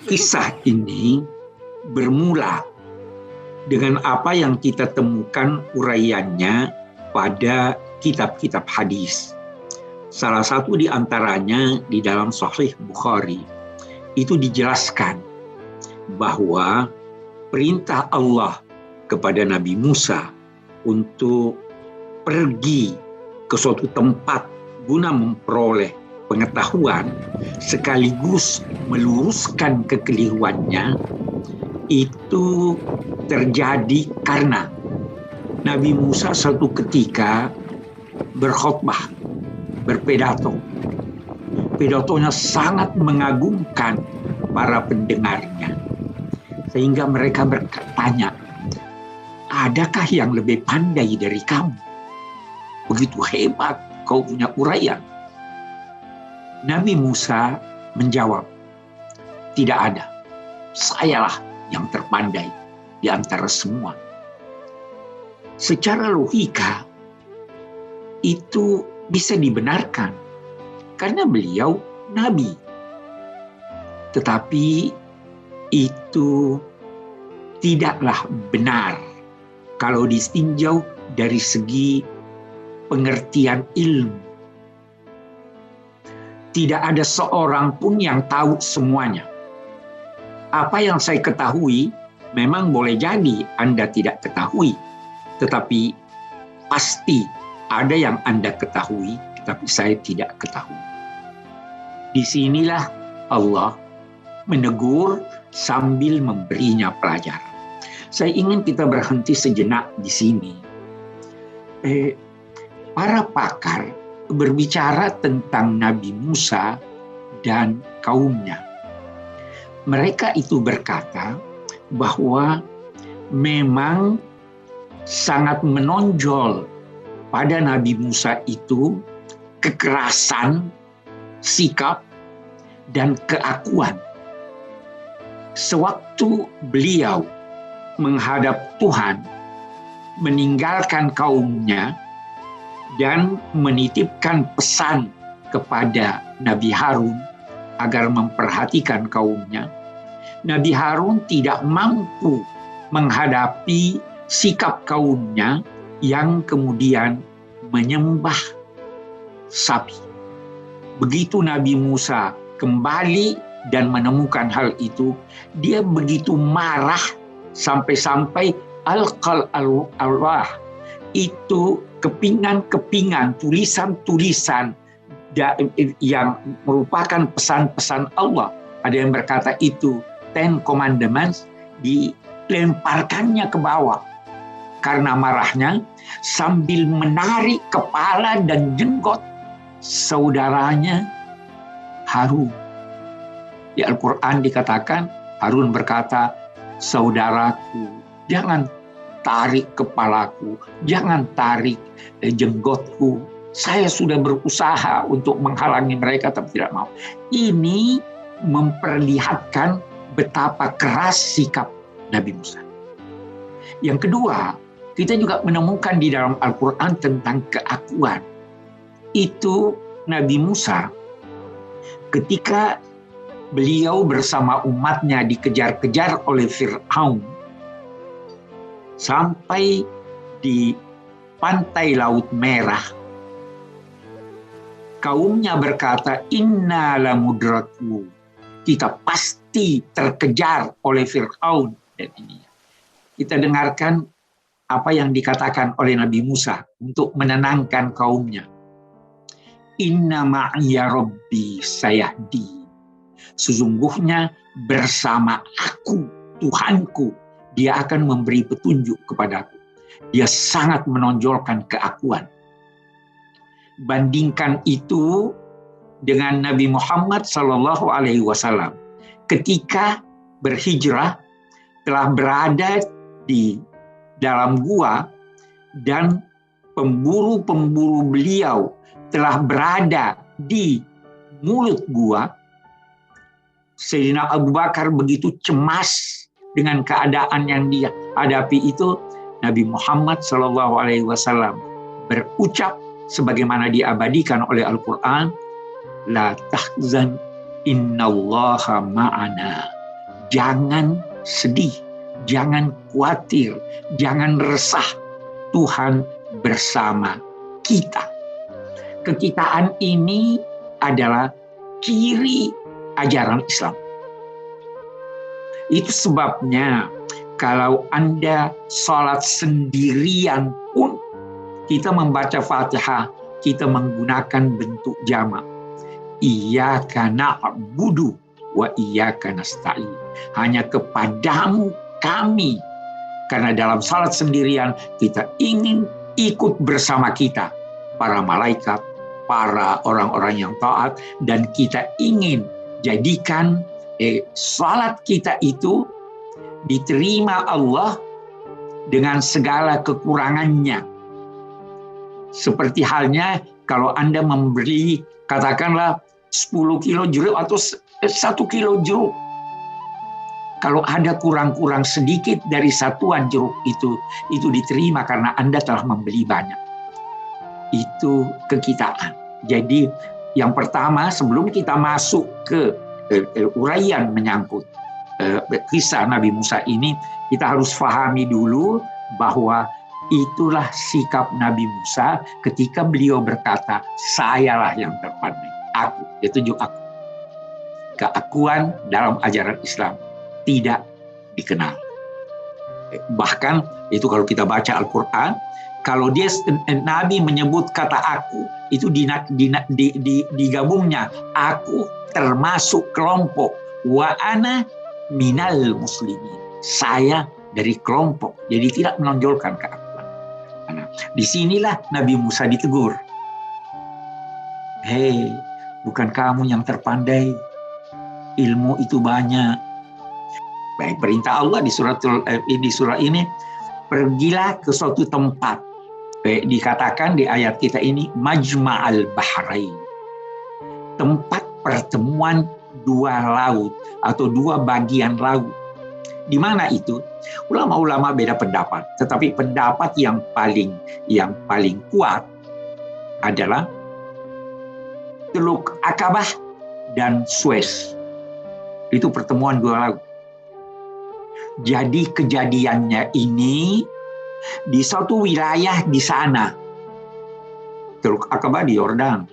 Kisah ini bermula dengan apa yang kita temukan uraiannya pada kitab-kitab hadis. Salah satu di antaranya di dalam Sahih Bukhari. Itu dijelaskan bahwa perintah Allah kepada Nabi Musa untuk pergi ke suatu tempat guna memperoleh pengetahuan sekaligus meluruskan kekeliruannya itu terjadi karena Nabi Musa suatu ketika berkhutbah, berpidato. Pidatonya sangat mengagumkan para pendengarnya. Sehingga mereka bertanya, adakah yang lebih pandai dari kamu? Begitu hebat kau punya uraian. Nabi Musa menjawab, tidak ada. Sayalah yang terpandai di antara semua. Secara logika, itu bisa dibenarkan. Karena beliau Nabi. Tetapi itu tidaklah benar kalau ditinjau dari segi pengertian ilmu. Tidak ada seorang pun yang tahu semuanya. Apa yang saya ketahui memang boleh jadi Anda tidak ketahui. Tetapi pasti ada yang Anda ketahui, tetapi saya tidak ketahui. Disinilah Allah menegur sambil memberinya pelajaran. Saya ingin kita berhenti sejenak di sini. Para pakar berbicara tentang Nabi Musa dan kaumnya. Mereka itu berkata bahwa memang sangat menonjol pada Nabi Musa itu kekerasan, sikap, dan keakuan. Sewaktu beliau menghadap Tuhan, meninggalkan kaumnya, dan menitipkan pesan kepada Nabi Harun agar memperhatikan kaumnya, Nabi Harun tidak mampu menghadapi sikap kaumnya yang kemudian menyembah sapi. Begitu Nabi Musa kembali dan menemukan hal itu, dia begitu marah sampai-sampai alqal alwah, itu kepingan-kepingan, tulisan-tulisan yang merupakan pesan-pesan Allah. Ada yang berkata itu Ten Commandments, dilemparkannya ke bawah. Karena marahnya sambil menarik kepala dan jenggot saudaranya Harun. Di Al-Quran dikatakan, Harun berkata, saudaraku, jangan tarik kepalaku, jangan tarik jenggotku. Saya sudah berusaha untuk menghalangi mereka, tapi tidak mau. Ini memperlihatkan betapa keras sikap Nabi Musa. Yang kedua, kita juga menemukan di dalam Al-Quran tentang keakuan. Itu Nabi Musa ketika beliau bersama umatnya dikejar-kejar oleh Fir'aun sampai di pantai Laut Merah. Kaumnya berkata, inna lamudraku. Kita pasti terkejar oleh Fir'aun dan ini. Kita dengarkan apa yang dikatakan oleh Nabi Musa untuk menenangkan kaumnya. Inna ma'iya rabbi sayahdi. Sesungguhnya bersama aku, Tuhanku, dia akan memberi petunjuk kepadaku. Dia sangat menonjolkan keakuan. Bandingkan itu dengan Nabi Muhammad SAW ketika berhijrah telah berada di dalam gua dan pemburu-pemburu beliau telah berada di mulut gua. Sayyidina Abu Bakar begitu cemas dengan keadaan yang dia hadapi itu. Nabi Muhammad SAW berucap sebagaimana diabadikan oleh Al-Quran, la tahzan Innallaha ma'ana. Jangan sedih, jangan khawatir, jangan resah. Tuhan bersama kita. Kekitaan ini adalah ciri ajaran Islam. Itu sebabnya kalau Anda sholat sendirian pun kita membaca Fatihah, kita menggunakan bentuk jamak. Iyyaka na'budu wa iyyaka nasta'in. Hanya kepadamu kami. Karena dalam salat sendirian kita ingin ikut bersama kita. Para malaikat, para orang-orang yang taat. Dan kita ingin jadikan salat kita itu diterima Allah dengan segala kekurangannya. Seperti halnya kalau Anda memberi katakanlah 10 kilo jeruk atau 1 kilo jeruk. Kalau ada kurang-kurang sedikit dari satuan jeruk itu diterima karena Anda telah membeli banyak. Itu kekitaan. Jadi yang pertama sebelum kita masuk ke uraian menyangkut kisah Nabi Musa ini, kita harus pahami dulu bahwa itulah sikap Nabi Musa ketika beliau berkata, sayalah yang terpandai. Aku, dia tunjuk aku. Keakuan dalam ajaran Islam tidak dikenal. Bahkan itu kalau kita baca Al-Quran, kalau dia Nabi menyebut kata aku, itu digabungnya aku termasuk kelompok wa ana minal muslimin. Saya dari kelompok, jadi tidak menonjolkan keakuan. Nah, disinilah Nabi Musa ditegur. Hei, bukan kamu yang terpandai, ilmu itu banyak. Baik, perintah Allah di surah ini, pergilah ke suatu tempat. Dikatakan di ayat kita ini Majma'al Bahrain, tempat pertemuan dua laut atau dua bagian laut. Di mana itu? Ulama-ulama beda pendapat, tetapi pendapat yang paling kuat adalah Teluk Akabah dan Suez. Itu pertemuan dua laut. Jadi kejadiannya ini di suatu wilayah di sana. Teluk Akabah di Yordan,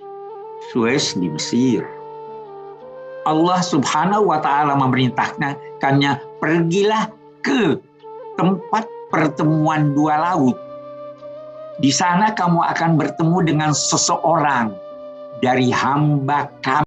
Suez di Mesir. Allah Subhanahu wa taala memerintahkannya, pergilah ke tempat pertemuan dua laut. Di sana kamu akan bertemu dengan seseorang dari hamba kami.